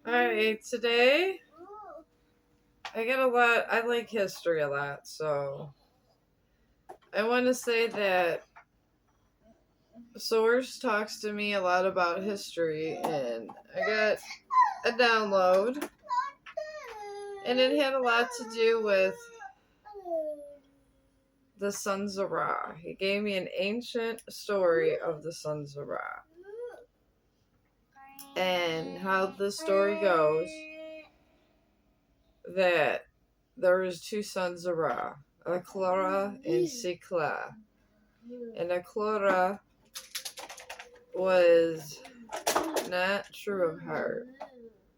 Alright, today I get a lot, I like history a lot, so I want to say that Source talks to me a lot about history, and I got a download, and it had a lot to do with the Sons of Ra. He gave me an ancient story of the Sons of Ra. And how the story goes that there was two sons of Ra, Aklora and Sikla. And Aklora was not true of heart,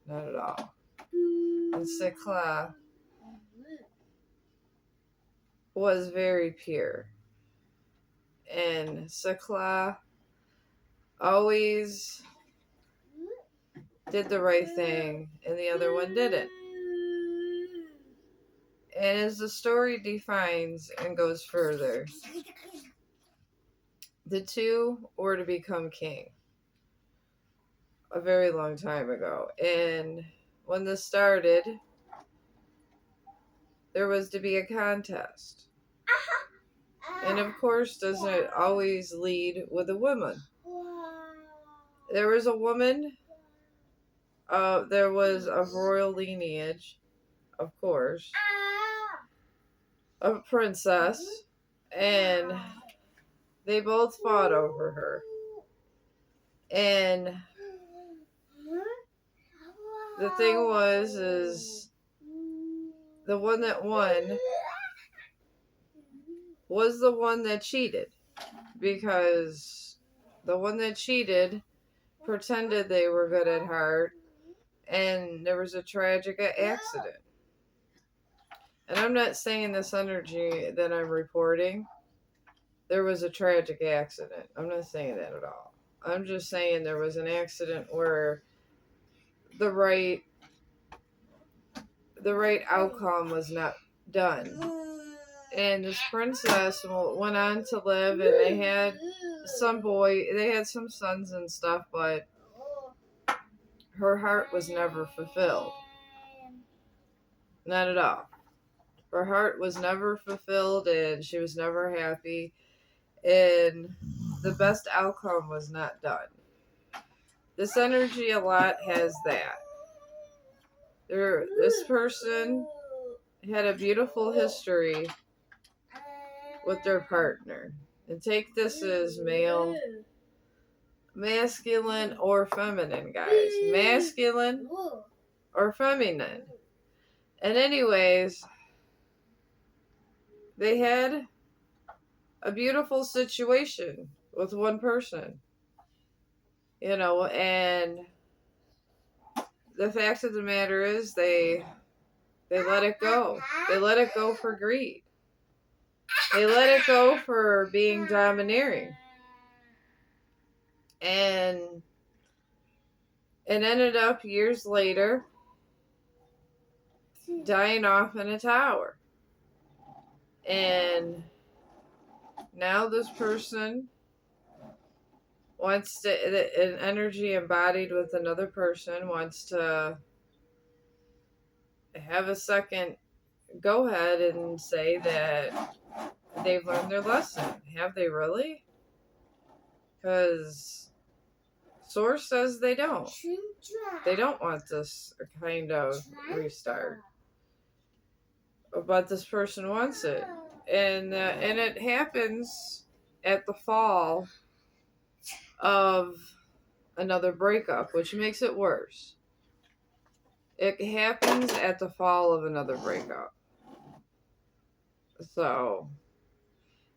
not at all. And Sikla was very pure. And Sikla always did the right thing, and the other one didn't. And as the story defines and goes further, the two were to become king a very long time ago. And when this started, there was to be a contest. And of course, doesn't it always lead with a woman? There was a woman, there was of royal lineage, of course, a princess, and they both fought over her. And the thing is the one that won was the one that cheated, because the one that cheated pretended they were good at heart, and there was a tragic accident. And I'm not saying this energy that I'm reporting, there was a tragic accident. I'm not saying that at all. I'm just saying there was an accident where the right outcome was not done. And this princess went on to live, and they had some sons and stuff, but her heart was never fulfilled. Not at all. Her heart was never fulfilled, and she was never happy, and the best outcome was not done. This energy a lot has that. This person had a beautiful history with their partner. And take this as masculine or feminine, guys. Masculine or feminine. And anyways, they had a beautiful situation with one person. And the fact of the matter is they let it go. They let it go for greed. They let it go for being domineering. And it ended up years later dying off in a tower. And now this person wants to, an energy embodied with another person wants to have a second go ahead and say that they've learned their lesson. Have they really? Because Source says they don't. They don't want this kind of restart. But this person wants it. And it happens at the fall of another breakup, which makes it worse. It happens at the fall of another breakup. So,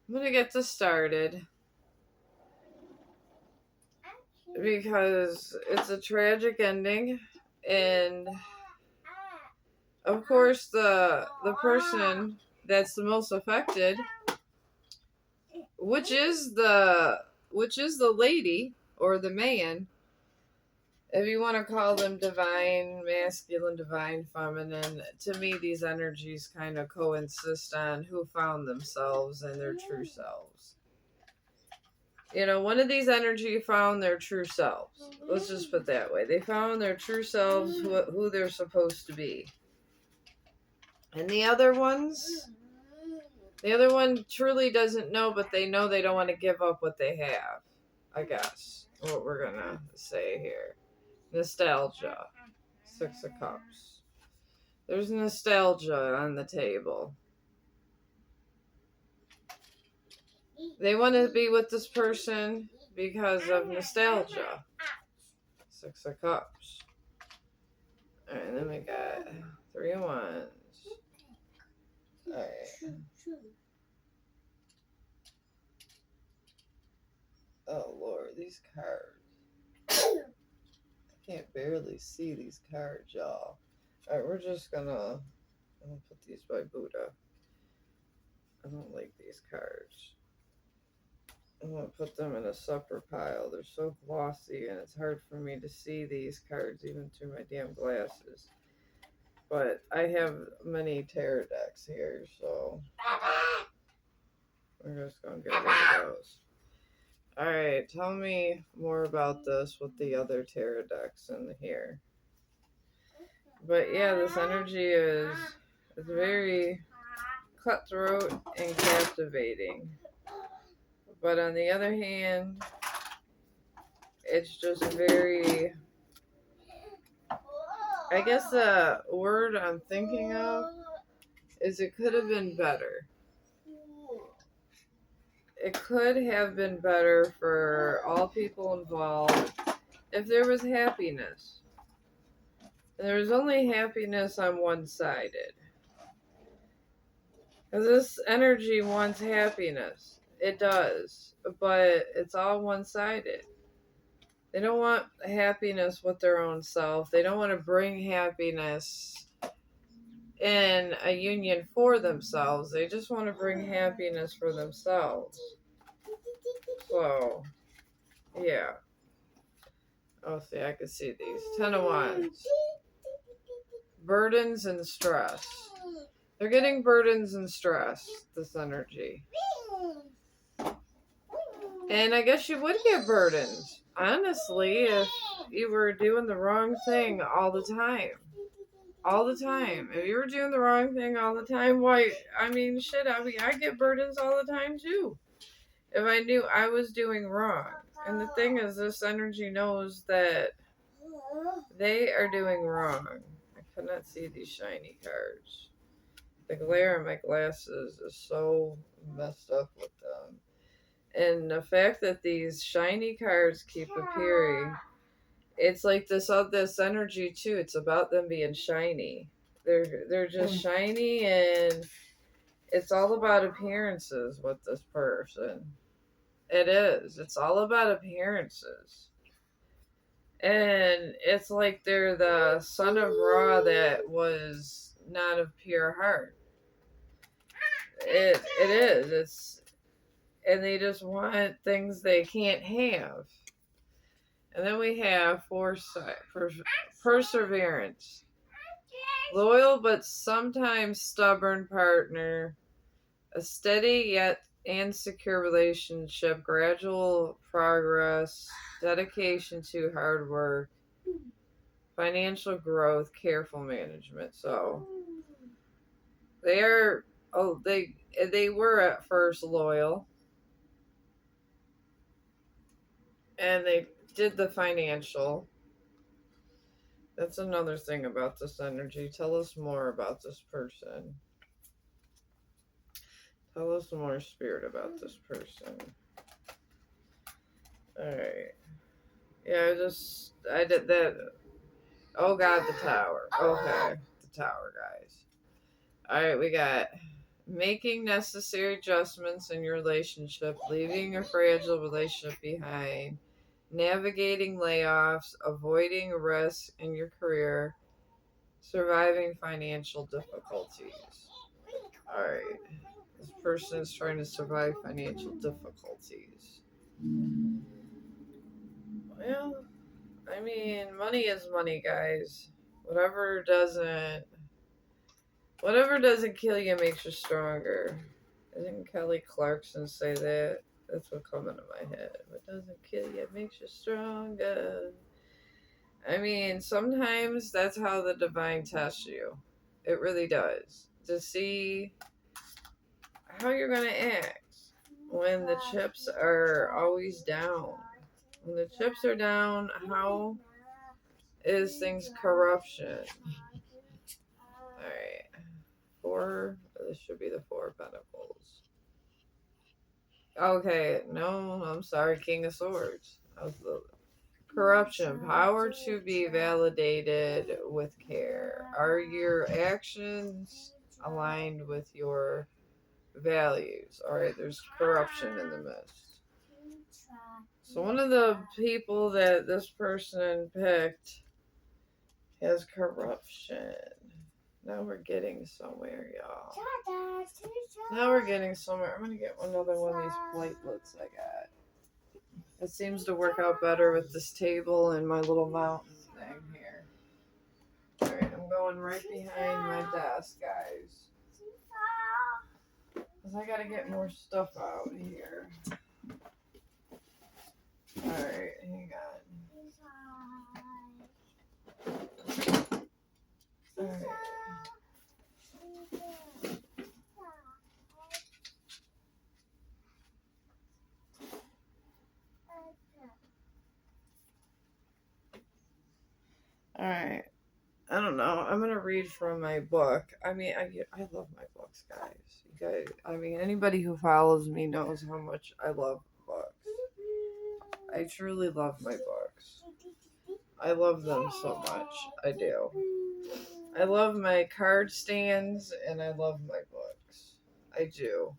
I'm going to get this started because it's a tragic ending, and of course the person that's the most affected, which is the lady or the man, if you want to call them divine masculine, divine feminine. To me, these energies kind of coincide on who found themselves and their true selves. You know, one of these energy found their true selves. Let's just put it that way. They found their true selves, who they're supposed to be. And the other one truly doesn't know, but they know they don't want to give up what they have. I guess what we're gonna say here. Nostalgia. 6 of Cups. There's nostalgia on the table. They want to be with this person because of nostalgia. 6 of Cups. Alright, then we got 3 of Wands. Alright. Oh Lord, these cards. I can't barely see these cards, y'all. Alright, I'm gonna put these by Buddha. I don't like these cards. I'm gonna put them in a separate pile. They're so glossy and it's hard for me to see these cards even through my damn glasses. But I have many tarot decks here, so we're just gonna get rid of those. Alright, tell me more about this with the other tarot decks in here. But yeah, this energy is very cutthroat and captivating. But on the other hand, it's just very... I guess the word I'm thinking of is it could have been better. It could have been better for all people involved if there was happiness. And there was only happiness on one-sided. Because this energy wants happiness. It does. But it's all one-sided. They don't want happiness with their own self. They don't want to bring happiness in a union for themselves. They just want to bring happiness for themselves. So, yeah. Oh, see, I can see these. 10 of Wands. Burdens and stress. They're getting burdens and stress, this energy. And I guess you would get burdens, honestly, if you were doing the wrong thing all the time. All the time. If you were doing the wrong thing all the time, why, I mean, shit, I get burdens all the time, too. If I knew I was doing wrong. And the thing is, this energy knows that they are doing wrong. I could not see these shiny cards. The glare in my glasses is so messed up with them. And the fact that these shiny cards keep appearing, it's like this energy too. It's about them being shiny. They're just shiny, and it's all about appearances with this person. It is. It's all about appearances. And it's like they're the son of Ra that was not of pure heart. It is. And they just want things they can't have. And then we have foresight, perseverance. Loyal but sometimes stubborn partner. A steady yet and secure relationship. Gradual progress. Dedication to hard work. Financial growth. Careful management. So they are... Oh, they were at first loyal. And they did the financial. That's another thing about this energy. Tell us more about this person. Tell us more, Spirit, about this person. Alright. Yeah, I did that. Oh God, the Tower. Okay, the Tower, guys. Alright, we got making necessary adjustments in your relationship, leaving a fragile relationship behind, navigating layoffs, avoiding risk in your career, surviving financial difficulties. Alright. This person is trying to survive financial difficulties. Well, I mean, money is money, guys. Whatever doesn't kill you makes you stronger. Didn't Kelly Clarkson say that? That's what come into my head. What doesn't kill you makes you stronger. I mean, sometimes that's how the divine tests you. It really does. To see how you're going to act when the chips are always down. When the chips are down, how is things corruption? Alright. This should be the Four of Pentacles. Okay, no, I'm sorry, King of Swords. That was the corruption. Power to be validated with care. Are your actions aligned with your values? Alright, there's corruption in the midst. So one of the people that this person picked has corruption. Now we're getting somewhere, y'all. Now we're getting somewhere. I'm going to get another one of these platelets I got. It seems to work out better with this table and my little mountain thing here. Alright, I'm going right behind my desk, guys. Because I got to get more stuff out here. Alright, hang on. Alright. Alright. I don't know. I'm going to read from my book. I mean, I love my books, guys. You guys. I mean, anybody who follows me knows how much I love books. I truly love my books. I love them so much. I do. I love my card stands and I love my books. I do.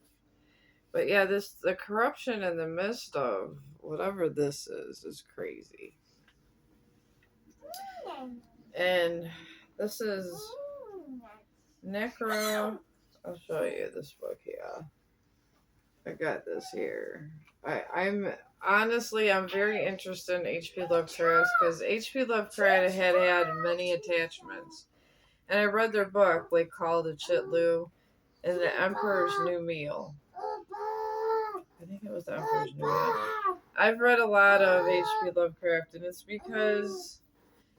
But yeah, the corruption in the midst of whatever this is crazy. And this is Necro. I'll show you this book here. I got this here. I'm very interested in H.P. Lovecraft because H.P. Lovecraft had many attachments. And I read their book, like called The Chitlu and The Emperor's New Meal. I think it was The Emperor's New Meal. I've read a lot of H.P. Lovecraft, and it's because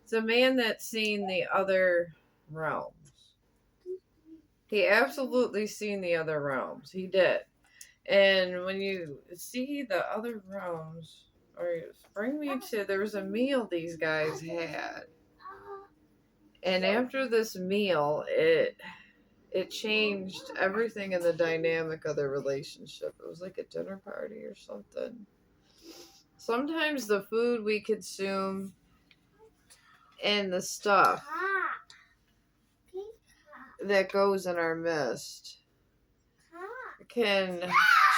it's a man that's seen the other realms. He absolutely seen the other realms. He did. And when you see the other realms, or bring me to, there was a meal these guys had. And after this meal, it changed everything in the dynamic of the relationship. It was like a dinner party or something. Sometimes the food we consume and the stuff that goes in our midst can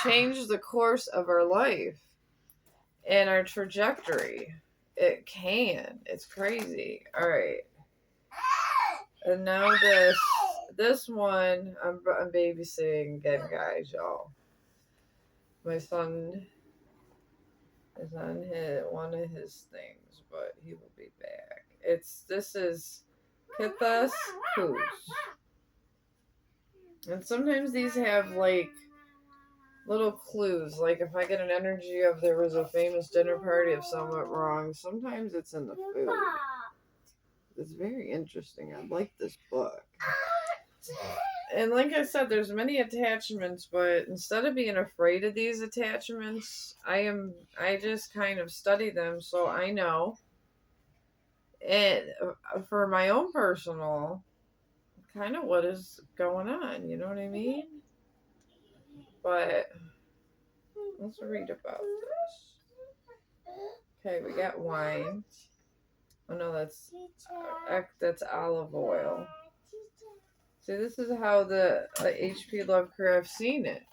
change the course of our life and our trajectory. It can. It's crazy. All right. And now this one, I'm babysitting again, guys, y'all. My son is on one of his things, but he will be back. This is Kithas Kus. And sometimes these have like little clues, like if I get an energy of there was a famous dinner party if something went wrong, sometimes it's in the food. It's very interesting. I like this book. And like I said, there's many attachments, but instead of being afraid of these attachments, I just kind of study them so I know. And for my own personal, kind of what is going on, you know what I mean? But let's read about this. Okay, we got wine. Oh no, that's olive oil. See, this is how the H.P. Lovecraft seen it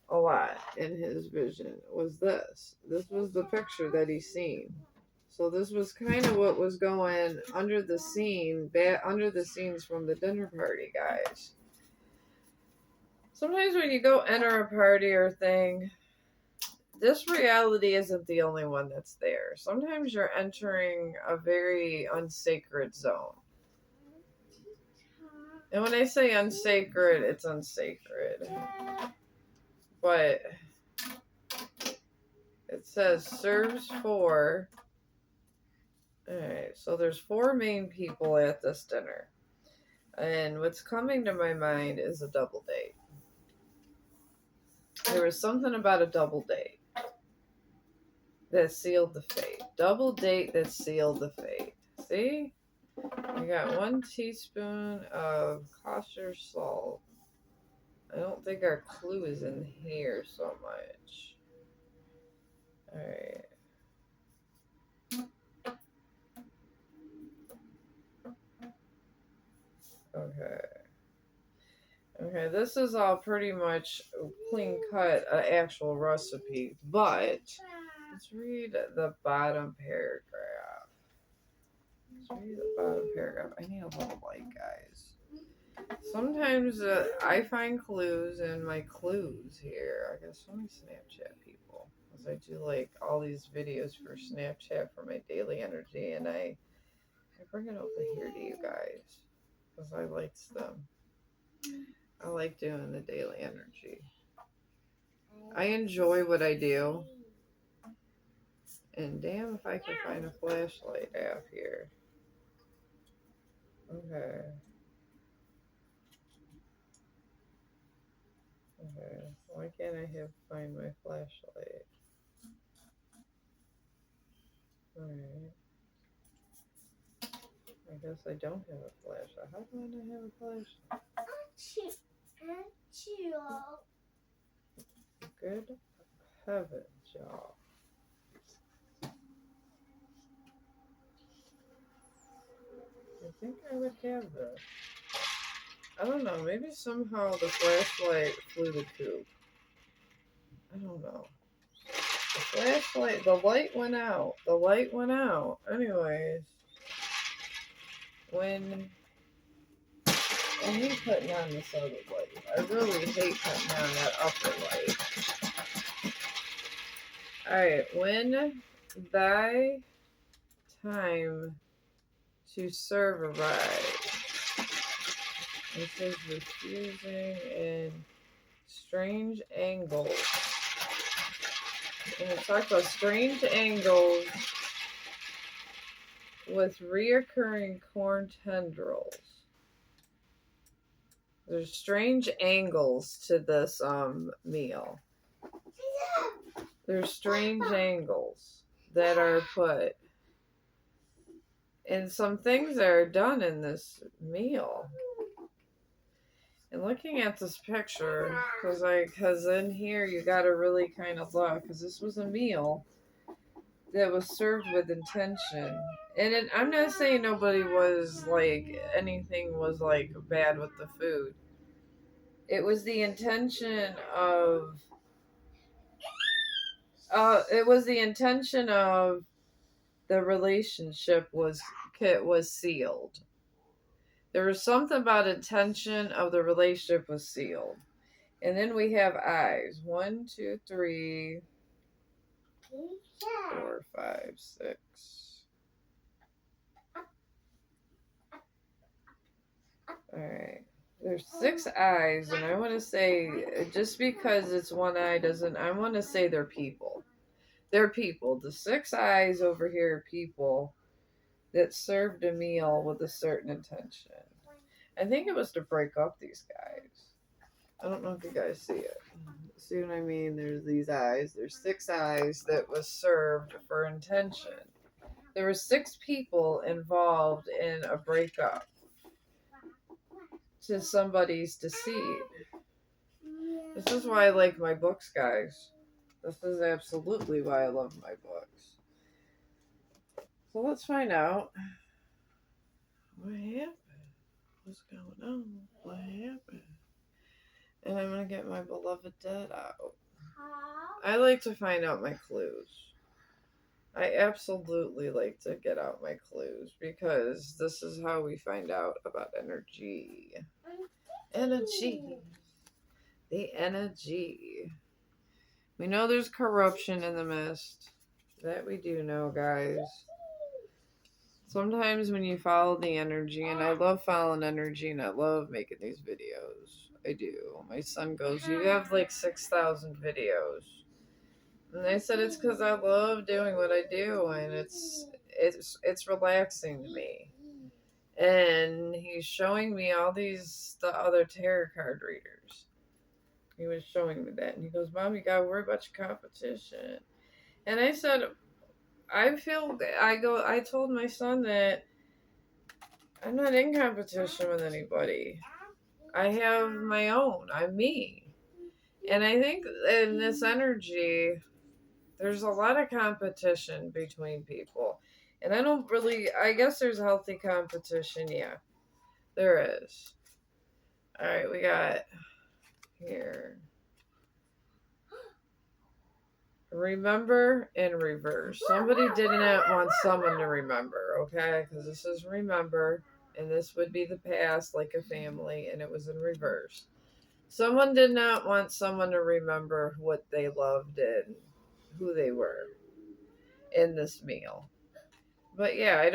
a lot in his vision. Was this? This was the picture that he seen. So this was kind of what was going under the scenes from the dinner party, guys. Sometimes when you go enter a party or thing, this reality isn't the only one that's there. Sometimes you're entering a very unsacred zone. And when I say unsacred, it's unsacred. But It says serves for. Alright, so there's 4 main people at this dinner. And what's coming to my mind is a double date. There was something about a double date that sealed the fate. Double date that sealed the fate. See? We got 1 teaspoon of kosher salt. I don't think our clue is in here so much. Alright. Okay. Okay, this is all pretty much clean cut, an actual recipe, but let's read the bottom paragraph. Let's read the bottom paragraph. I need a little light, guys. Sometimes I find clues in my clues here. I got so many Snapchat people, because I do like all these videos for Snapchat for my daily energy, and I bring it over here to you guys because I like them. I like doing the daily energy. I enjoy what I do. And damn if I can find a flashlight out here. Okay. Okay. Why can't I find my flashlight? Alright. I guess I don't have a flashlight. How do I not have a flashlight? Good heavens, y'all. I think I would have this. I don't know. Maybe somehow the flashlight flew the coop. I don't know. The flashlight, the light went out. The light went out. Anyways, when I hate putting on this other light. I really hate putting on that upper light. Alright, when thy time to serve arrives. This is refusing in strange angles. And it talks about strange angles with reoccurring corn tendrils. There's strange angles to this meal. There's strange angles that are put. And some things that are done in this meal. And looking at this picture, because in here you got to really kind of look, because this was a meal that was served with intention. And I'm not saying nobody was like, anything was like bad with the food. It was the intention of, the relationship was sealed. There was something about intention of the relationship was sealed. And then we have eyes. 1, 2, 3, 4, 5, 6. Alright. There's 6 eyes, and I want to say, just because it's one eye doesn't, I want to say they're people. They're people. The 6 eyes over here are people that served a meal with a certain intention. I think it was to break up these guys. I don't know if you guys see it. See what I mean? There's these eyes. There's 6 eyes that was served for intention. There were 6 people involved in a breakup to somebody's deceit. This is why I like my books, guys. This is absolutely why I love my books. So let's find out what happened. What's going on? What happened? And I'm going to get my beloved dead out. I like to find out my clues. I absolutely like to get out my clues because this is how we find out about energy. Energy. The energy. We know there's corruption in the mist. That we do know, guys. Sometimes when you follow the energy, and I love following energy, and I love making these videos. I do. My son goes, you have like 6,000 videos. And I said it's because I love doing what I do, and it's relaxing to me. And he's showing me all the other tarot card readers. He was showing me that, and he goes, "Mom, you gotta worry about your competition." And I said, I told my son that I'm not in competition with anybody. I have my own. I'm me. And I think in this energy, there's a lot of competition between people. And I guess there's healthy competition. Yeah, there is. All right, we got here. Remember and reverse. Somebody did not want someone to remember, okay? Because this is remember, and this would be the past, like a family, and it was in reverse. Someone did not want someone to remember what they loved and who they were in this meal. But yeah, I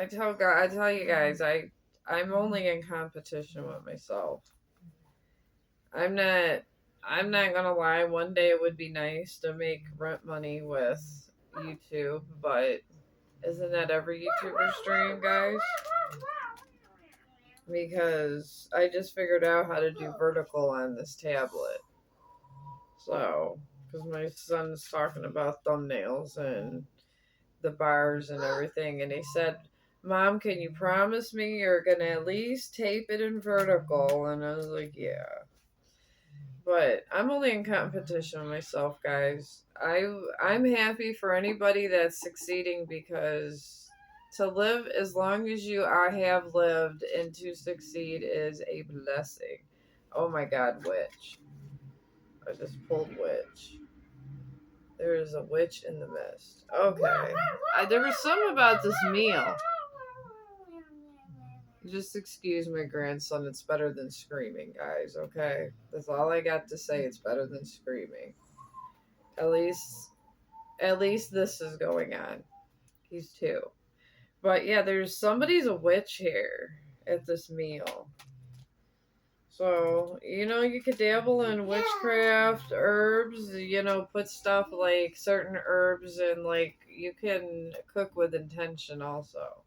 tell you guys, I'm only in competition with myself. I'm not I'm not gonna lie, one day it would be nice to make rent money with YouTube, but isn't that every YouTuber's dream, guys? Because I just figured out how to do vertical on this tablet. So, because my son's talking about thumbnails and the bars and everything, and he said, "Mom, can you promise me you're gonna at least tape it in vertical?" And I was like, "Yeah." But I'm only in competition with myself, guys. I'm happy for anybody that's succeeding, because to live as long as have lived and to succeed is a blessing. Oh my God, witch! I just pulled witch. There is a witch in the mist. Okay, there was something about this meal. Just excuse my grandson. It's better than screaming, guys, okay? That's all I got to say. It's better than screaming. At least this is going on. He's 2. But yeah, somebody's a witch here at this meal. So, you could dabble in witchcraft, herbs, put stuff like certain herbs, and like you can cook with intention also.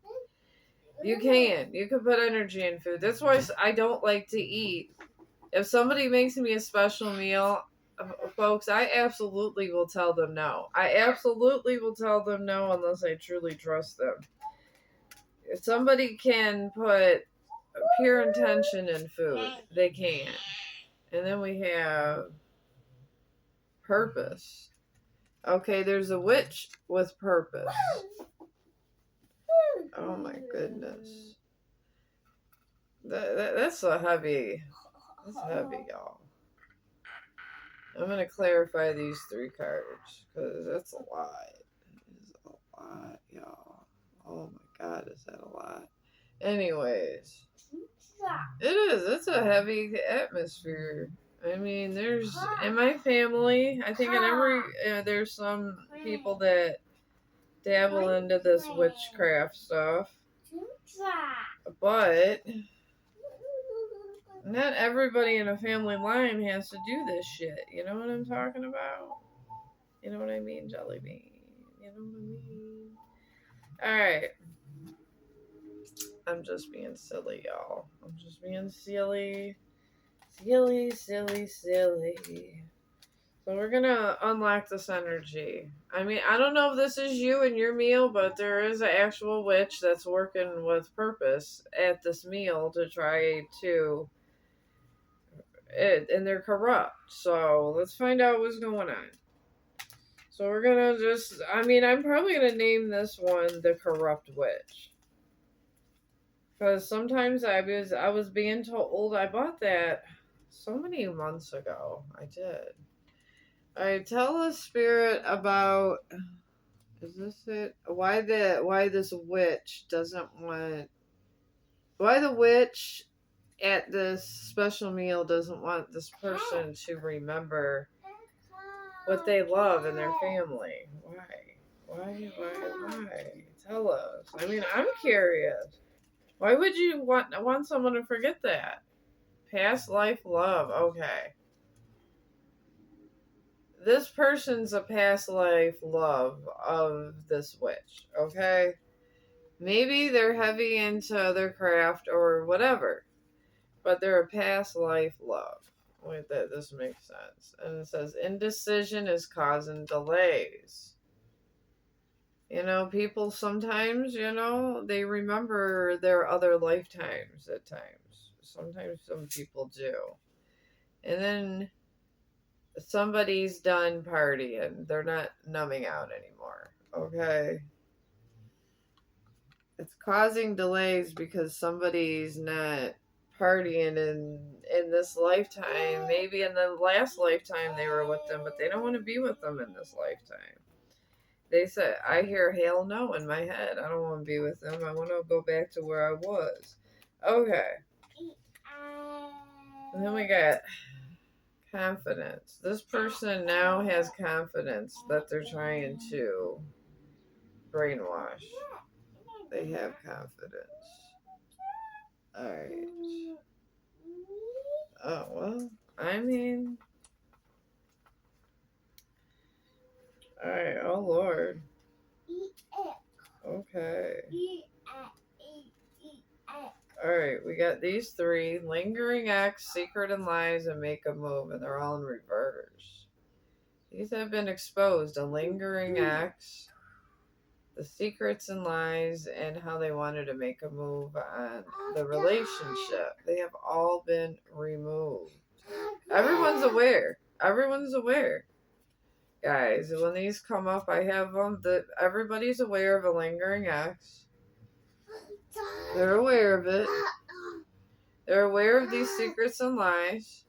You can put energy in food. That's why I don't like to eat. If somebody makes me a special meal, folks, I absolutely will tell them no. I absolutely will tell them no unless I truly trust them. If somebody can put pure intention in food, they can. And then we have purpose. Okay, there's a witch with purpose. Oh my goodness. That's a heavy. That's heavy, y'all. I'm going to clarify these 3 cards because that's a lot. It's a lot, y'all. Oh my God, is that a lot? Anyways, it is. It's a heavy atmosphere. I mean, there's in my family, I think there's some people that dabble into this witchcraft stuff. But not everybody in a family line has to do this shit. You know what I'm talking about? You know what I mean, Jelly Bean? You know what I mean? Alright. I'm just being silly, y'all. I'm just being silly. Silly, silly, silly. So we're gonna unlock this energy. I mean, I don't know if this is you and your meal, but there is an actual witch that's working with purpose at this meal to try to and they're corrupt. So let's find out what's going on. So we're gonna I'm probably gonna name this one the Corrupt Witch. Because sometimes I was being told, I bought that so many months ago. I did. I tell a spirit about, is this it? Why this witch doesn't want, why the witch at this special meal doesn't want this person to remember what they love in their family. Why? Tell us. I mean, I'm curious. Why would you want someone to forget that? Past life love. Okay. this person's a past life love of this witch, okay? Maybe they're heavy into their craft or whatever, but they're a past life love. Wait, this makes sense. And it says indecision is causing delays. You know, people sometimes, you know, they remember their other lifetimes at times. Sometimes some people do. And then somebody's done partying. They're not numbing out anymore. Okay? It's causing delays because somebody's not partying in this lifetime. Maybe in the last lifetime they were with them, but they don't want to be with them in this lifetime. They said, I hear hell no in my head. I don't want to be with them. I want to go back to where I was. Okay. And then we got confidence. This person now has confidence that they're trying to brainwash. They have confidence. Alright. Oh, well, I mean. Alright, oh Lord. Okay. Alright, we got these three: lingering acts, secret and lies, and make a move, and they're all in reverse. These have been exposed: the lingering acts, the secrets and lies, and how they wanted to make a move on the relationship. They have all been removed. Everyone's aware. Everyone's aware. Guys, when these come up, I have them that everybody's aware of a lingering ex. They're aware of it. They're aware of these secrets and lies.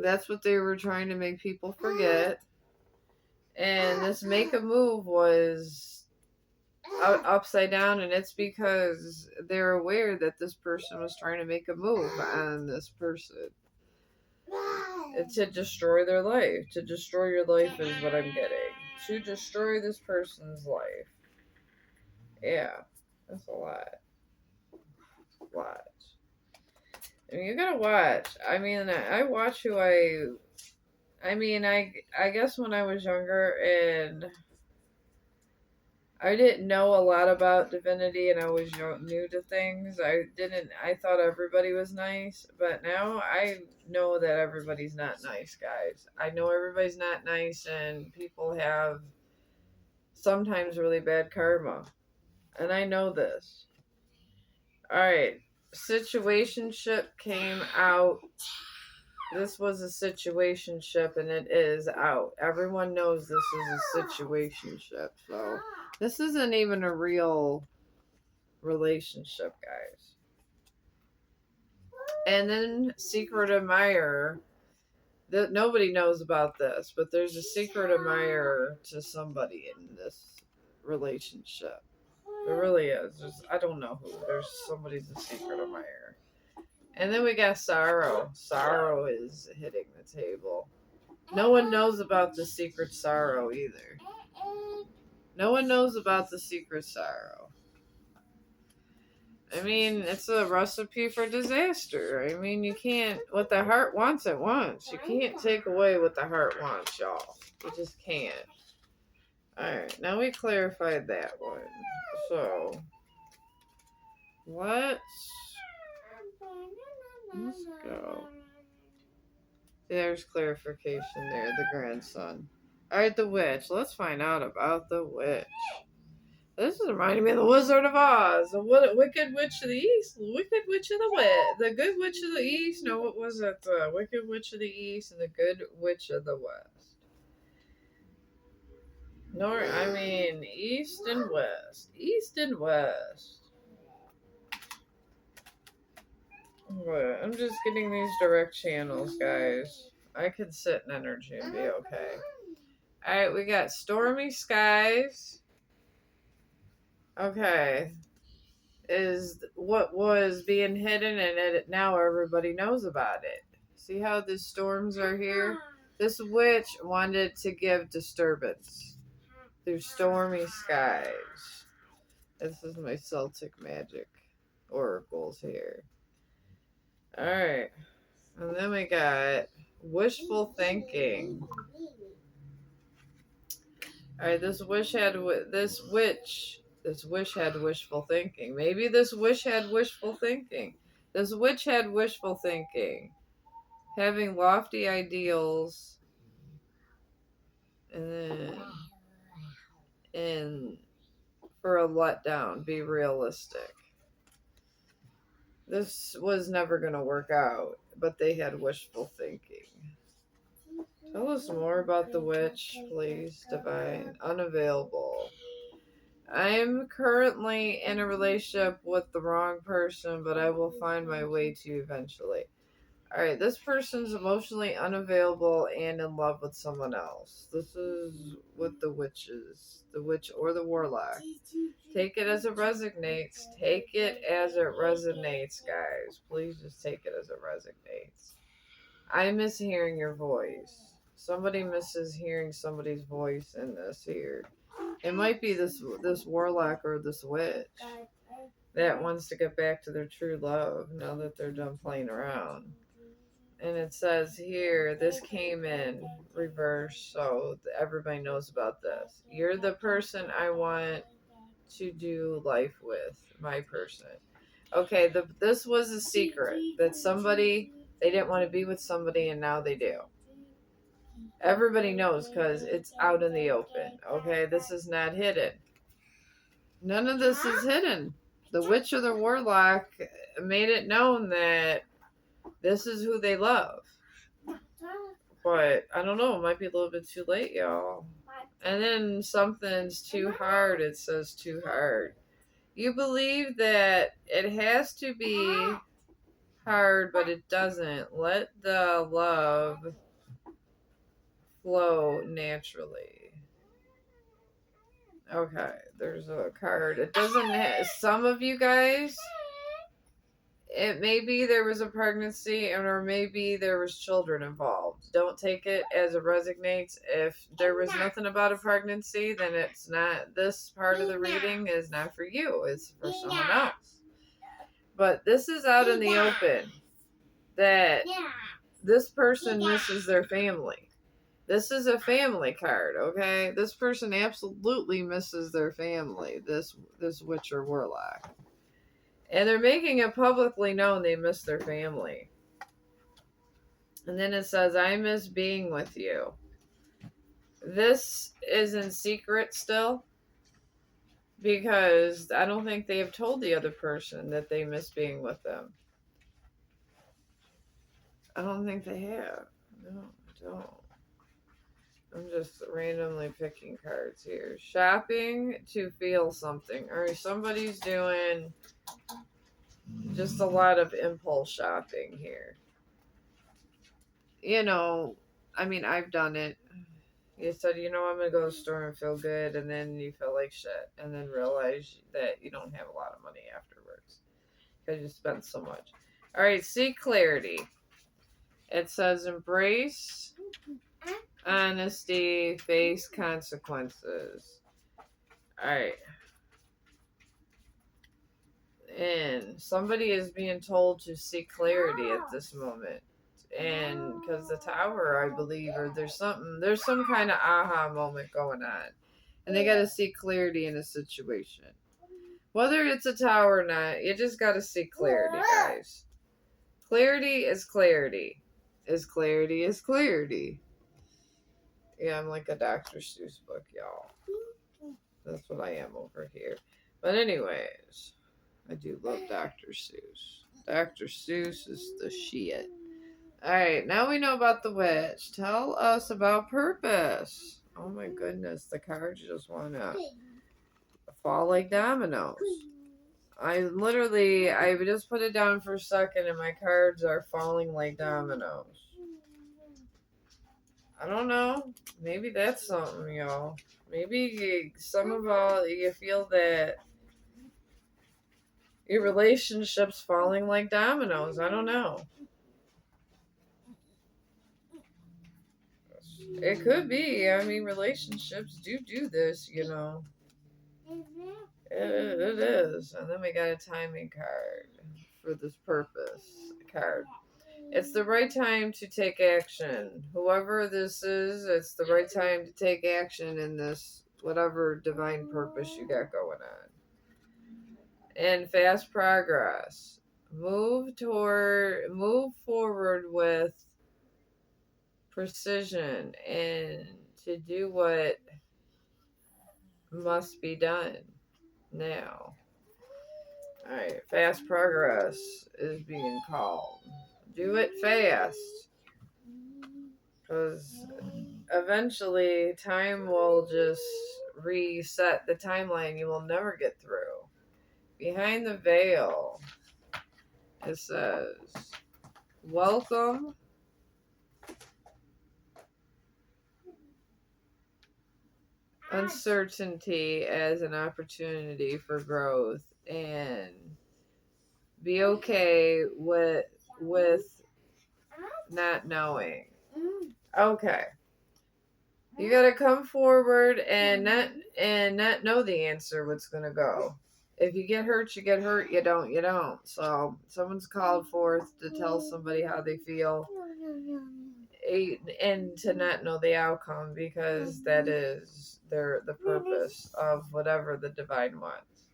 That's what they were trying to make people forget. And this make a move was upside down, and it's because they're aware that this person was trying to make a move on this person. To destroy their life. To destroy your life is what I'm getting. To destroy this person's life. Yeah, that's a lot. Watch. I mean, you gotta watch. I mean, I watch who I mean, I guess when I was younger and I didn't know a lot about divinity and I was new to things. I thought everybody was nice, but now I know that everybody's not nice, guys. I know everybody's not nice, and people have sometimes really bad karma. And I know this. Alright. Situationship came out. This was a situationship, and it is out. Everyone knows this is a situationship, so this isn't even a real relationship, guys. And then secret admirer. Nobody knows about this, but there's a secret admirer to somebody in this relationship. There really is. I don't know who. There's somebody's a secret admirer. And then we got sorrow. Sorrow is hitting the table. No one knows about the secret sorrow either. No one knows about the secret sorrow. I mean, it's a recipe for disaster. I mean, you can't, what the heart wants, it wants. You can't take away what the heart wants, y'all. You just can't. Alright, now we clarified that one. So, let's go. There's clarification there, the grandson. Alright, the witch. Let's find out about the witch. This is reminding me of the Wizard of Oz. The Wicked Witch of the East, Wicked Witch of the West, the Good Witch of the East. No, what was it? The Wicked Witch of the East and the Good Witch of the West. I mean, East and West. East and West. But I'm just getting these direct channels, guys. I could sit in energy and be okay. Alright, we got stormy skies. Okay. Is what was being hidden, and now everybody knows about it. See how the storms are here? This witch wanted to give disturbance through stormy skies. This is my Celtic magic oracles here. Alright. And then we got Wishful thinking. All right, this wish had wishful thinking. Maybe this wish had wishful thinking. This witch had wishful thinking, having lofty ideals, and for a letdown, be realistic. This was never going to work out, but they had wishful thinking. Tell us more about the witch, please, Divine. Unavailable. I am currently in a relationship with the wrong person, but I will find my way to you eventually. Alright, this person's emotionally unavailable and in love with someone else. This is what the witch is. The witch or the warlock. Take it as it resonates. Take it as it resonates, guys. Please just take it as it resonates. I miss hearing your voice. Somebody misses hearing somebody's voice in this here. It might be this warlock or this witch that wants to get back to their true love now that they're done playing around. And it says here, this came in reverse, so everybody knows about this. You're the person I want to do life with, my person. Okay, this was a secret that they didn't want to be with somebody and now they do. Everybody knows because it's out in the open. Okay, this is not hidden. None of this is hidden. The witch or the warlock made it known that this is who they love. But I don't know, it might be a little bit too late, y'all. And then something's too hard. It says too hard. You believe that it has to be hard, but it doesn't. Let the love flow naturally. Okay, there's a card. It doesn't have, some of you guys, it maybe there was a pregnancy or maybe there was children involved. Don't take it as it resonates. If there was nothing about a pregnancy, then it's not, this part of the reading is not for you. It's for someone else. But this is out in the open that this person misses their family. This is a family card, okay? This person absolutely misses their family, this witch or warlock. And they're making it publicly known they miss their family. And then it says, I miss being with you. This is in secret still, because I don't think they have told the other person that they miss being with them. I don't think they have. No, I don't. I'm just randomly picking cards here. Shopping to feel something. Or somebody's doing just a lot of impulse shopping here. You know, I mean, I've done it. You said, you know, I'm going to go to the store and feel good, and then you feel like shit, and then realize that you don't have a lot of money afterwards because you spent so much. All right, seek clarity. It says embrace honesty, face consequences. Alright. And somebody is being told to seek clarity at this moment. And because the tower, I believe, or there's some kind of aha moment going on. And they got to seek clarity in a situation. Whether it's a tower or not, you just got to seek clarity, guys. Clarity is clarity. Clarity is clarity. Yeah, I'm like a Dr. Seuss book, y'all. That's what I am over here. But anyways, I do love Dr. Seuss. Dr. Seuss is the shit. Alright, now we know about the witch. Tell us about purpose. Oh my goodness, the cards just want to fall like dominoes. I just put it down for a second and my cards are falling like dominoes. I don't know. Maybe that's something, y'all. Maybe you feel that your relationship's falling like dominoes. I don't know. It could be. I mean, relationships do this, you know. It is. And then we got a timing card for this purpose card. It's the right time to take action. Whoever this is, it's the right time to take action in this, whatever divine purpose you got going on. And fast progress. Move forward with precision and to do what must be done now. Alright, fast progress is being called. Do it fast. Because eventually time will just reset the timeline. You will never get through. Behind the veil, it says, welcome uncertainty as an opportunity for growth, and be okay with not knowing. Okay. You gotta come forward and not know the answer what's gonna go. If you get hurt, you get hurt. You don't. So someone's called forth to tell somebody how they feel, and to not know the outcome, because that is the purpose of whatever the divine wants.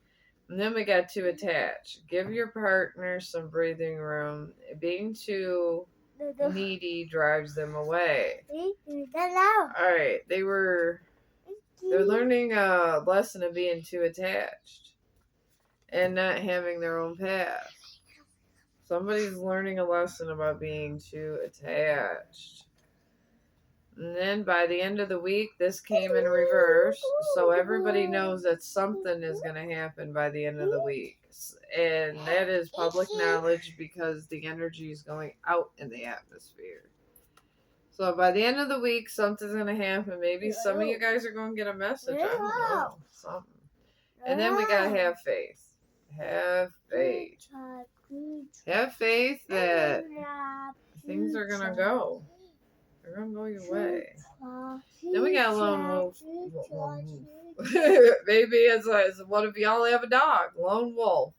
And then we got to attach. Give your partner some breathing room. Being too needy drives them away. Alright, they're learning a lesson of being too attached and not having their own path. Somebody's learning a lesson about being too attached. And then by the end of the week, this came in reverse. So everybody knows that something is going to happen by the end of the week. And that is public knowledge because the energy is going out in the atmosphere. So by the end of the week, something's going to happen. Maybe some of you guys are going to get a message. I don't know. Something. And then we got to have faith. Have faith. Have faith that things are going to go. They're going to go your way. Then we got a lone wolf. Maybe it's like, what if y'all have a dog? Lone wolf.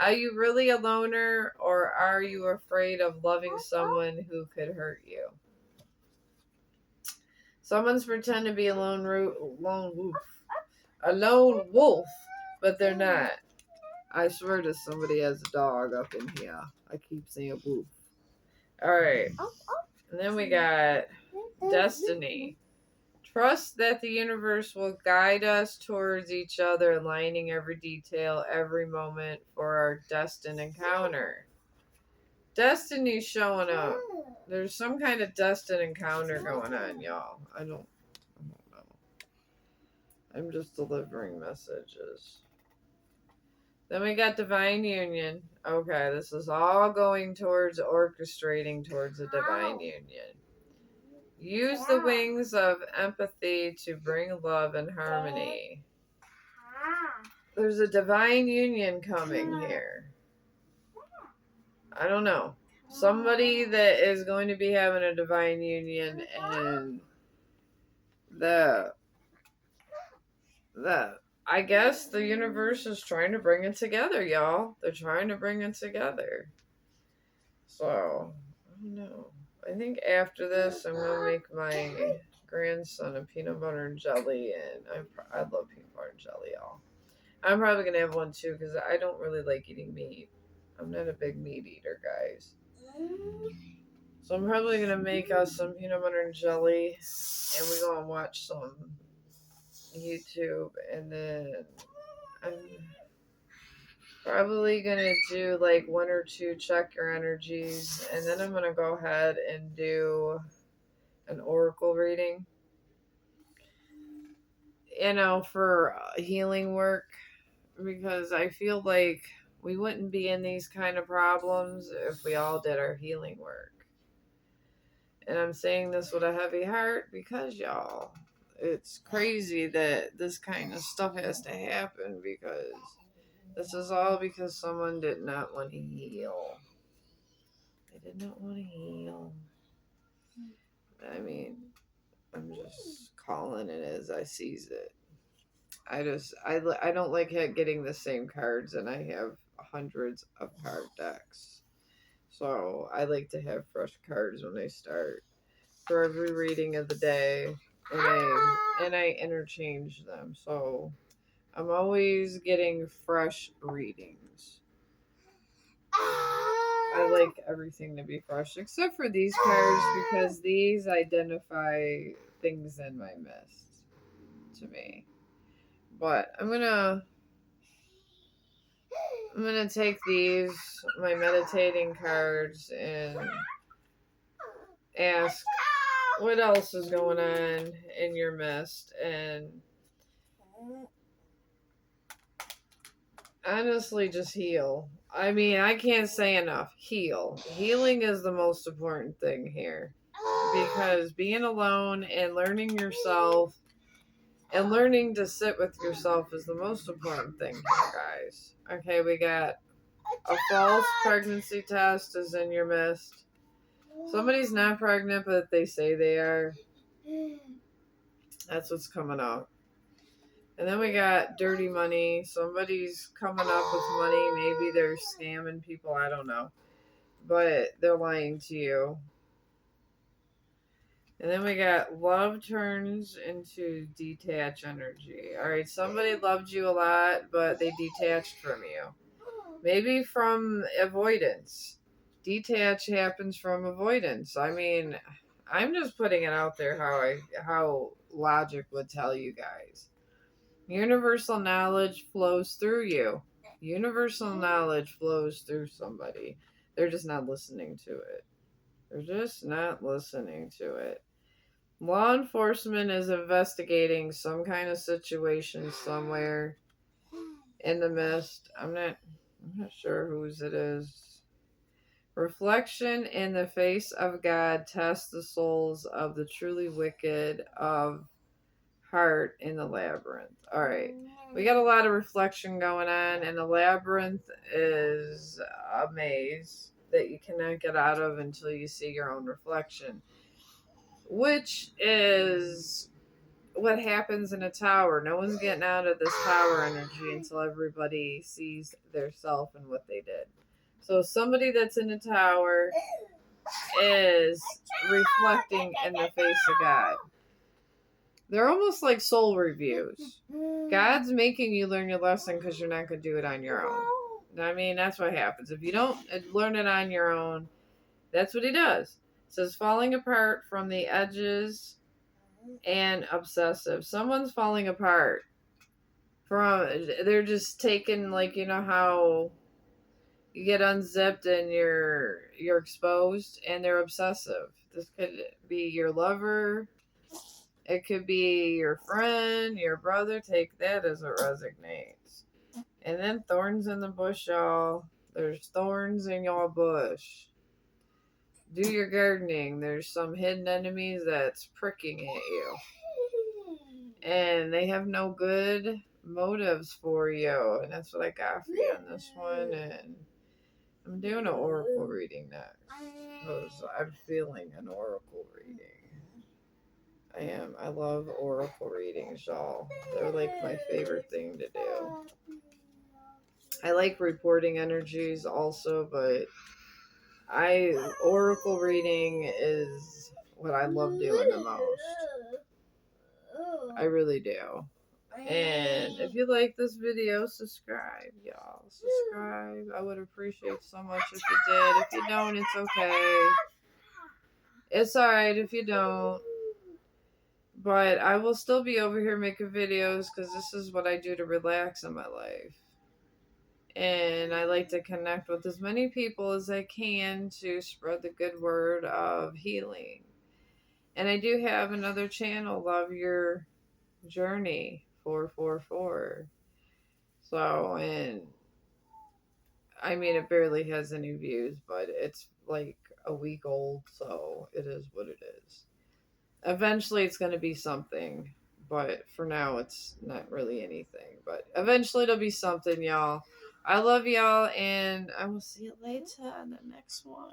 Are you really a loner, or are you afraid of loving someone who could hurt you? Someone's pretending to be a lone wolf, but they're not. I swear to somebody has a dog up in here. I keep saying wolf. Alright. And then we got destiny. Trust that the universe will guide us towards each other, aligning every detail, every moment for our destined encounter. Destiny's showing up. There's some kind of destined encounter going on, y'all. I don't know. I'm just delivering messages. Then we got divine union. Okay, this is all going towards orchestrating towards a divine union. Use the wings of empathy to bring love and harmony. There's a divine union coming here. I don't know. Somebody that is going to be having a divine union, and I guess the universe is trying to bring it together, y'all. They're trying to bring it together. So, I don't know. I think after this, I'm going to make my grandson a peanut butter and jelly, and I love peanut butter and jelly, y'all. I'm probably going to have one too, because I don't really like eating meat. I'm not a big meat eater, guys. So I'm probably going to make us some peanut butter and jelly, and we're going to watch some YouTube, and then I'm probably going to do like 1 or 2 check your energies, and then I'm going to go ahead and do an oracle reading, for healing work, because I feel like we wouldn't be in these kind of problems if we all did our healing work. And I'm saying this with a heavy heart because, y'all, it's crazy that this kind of stuff has to happen, because this is all because someone did not want to heal. They did not want to heal. I mean, I'm just calling it as I sees it. I don't like getting the same cards, and I have hundreds of card decks. So I like to have fresh cards when I start for every reading of the day, and I interchange them. So I'm always getting fresh readings. I like everything to be fresh except for these cards because these identify things in my mist to me. But I'm gonna take these, my meditating cards, and ask what else is going on in your mist, and honestly just heal. I mean, I can't say enough. Heal. Healing is the most important thing here. Because being alone and learning yourself and learning to sit with yourself is the most important thing here, guys. Okay, we got a false pregnancy test is in your mist. Somebody's not pregnant, but they say they are. That's what's coming up. And then we got dirty money. Somebody's coming up with money. Maybe they're scamming people. I don't know. But they're lying to you. And then we got love turns into detached energy. All right, somebody loved you a lot, but they detached from you. Maybe from avoidance. Detach happens from avoidance. I mean, I'm just putting it out there how logic would tell you guys. Universal knowledge flows through you. Universal knowledge flows through somebody. They're just not listening to it. They're just not listening to it. Law enforcement is investigating some kind of situation somewhere in the mist. I'm not sure whose it is. Reflection in the face of God tests the souls of the truly wicked of heart in the labyrinth. All right. We got a lot of reflection going on, and the labyrinth is a maze that you cannot get out of until you see your own reflection, which is what happens in a tower. No one's getting out of this tower energy until everybody sees their self and what they did. So somebody that's in a tower is reflecting in the face of God. They're almost like soul reviews. God's making you learn your lesson because you're not going to do it on your own. I mean, that's what happens. If you don't learn it on your own, that's what he does. It says falling apart from the edges and obsessive. Someone's falling apart they're just taking, like, you know how you get unzipped and you're exposed, and they're obsessive. This could be your lover, it could be your friend, your brother. Take that as it resonates. And then thorns in the bush, y'all. There's thorns in your bush. Do your gardening. There's some hidden enemies that's pricking at you, and they have no good motives for you. And that's what I got for you on this one. And I'm doing an oracle reading next because I'm feeling an oracle reading. I am. I love oracle readings, y'all. They're like my favorite thing to do. I like reporting energies also, but oracle reading is what I love doing the most. I really do. And if you like this video, subscribe, y'all. Subscribe. I would appreciate so much if you did. If you don't, it's okay. It's alright if you don't. But I will still be over here making videos because this is what I do to relax in my life. And I like to connect with as many people as I can to spread the good word of healing. And I do have another channel, Love Your Journey 444. So, and I mean, it barely has any views, but it's like a week old, so it is what it is. Eventually it's going to be something, but for now it's not really anything. But eventually it'll be something, y'all. I love y'all, and I will see you later on the next one.